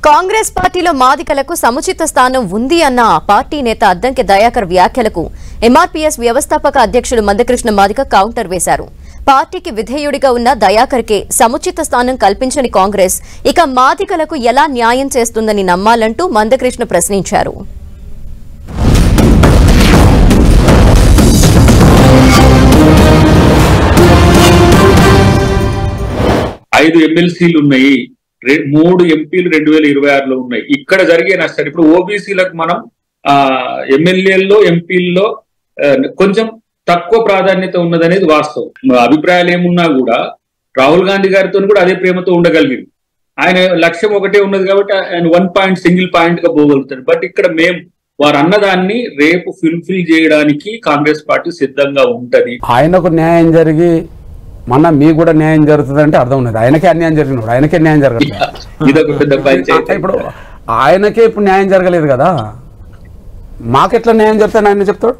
కాంగ్రెస్ పార్టీలో మాదికలకు సముచిత స్థానం ఉంది అన్న పార్టీ నేత అద్దంకి దయాకర్ వ్యాఖ్యలకు ఎంఆర్పీఎస్ వ్యవస్థాపక అధ్యక్షులు మందకృష్ణ మాదిక కౌంటర్ వేశారు. పార్టీకి విధేయుడిగా ఉన్న దయాకర్కే సముచిత స్థానం కల్పించని కాంగ్రెస్ ఇక మాదికలకు ఎలా న్యాయం చేస్తుందని నమ్మాలంటూ మందకృష్ణ ప్రశ్నించారు. 5 ఎమ్మెల్సీలు ఉన్నాయి, 3 ఎంపీలు 2026లో ఉన్నాయి. ఇక్కడ జరిగే నష్టాలు ఇప్పుడు ఓబీసీలకు మనం ఎమ్మెల్యేల్లో ఎంపీల్లో కొంచెం తక్కువ ప్రాధాన్యత ఉన్నదనేది వాస్తవం. అభిప్రాయాలు ఏమున్నా కూడా రాహుల్ గాంధీ గారితో కూడా అదే ప్రేమతో ఉండగలిగింది. ఆయన లక్ష్యం ఒకటే ఉన్నది కాబట్టి ఆయన 1 పాయింట్ సింగిల్ పాయింట్ గా పోగలుగుతారు. బట్ ఇక్కడ మేము వారు అన్నదాన్ని రేపు ఫుల్ఫిల్ చేయడానికి కాంగ్రెస్ పార్టీ సిద్ధంగా ఉంటది. ఆయనకు న్యాయం జరిగి మన మీకు కూడా న్యాయం జరుగుతుంది అంటే అర్థం ఉన్నది. ఆయనకే అన్యాయం జరిగినప్పుడు ఆయనకే న్యాయం జరగలేదు. ఇదొక పెద్ద పంచాయతీ. ఇప్పుడు ఆయనకే ఇప్పుడు న్యాయం జరగలేదు కదా, మాకెట్లా న్యాయం జరుగుతుంది ఆయన చెప్తాడు.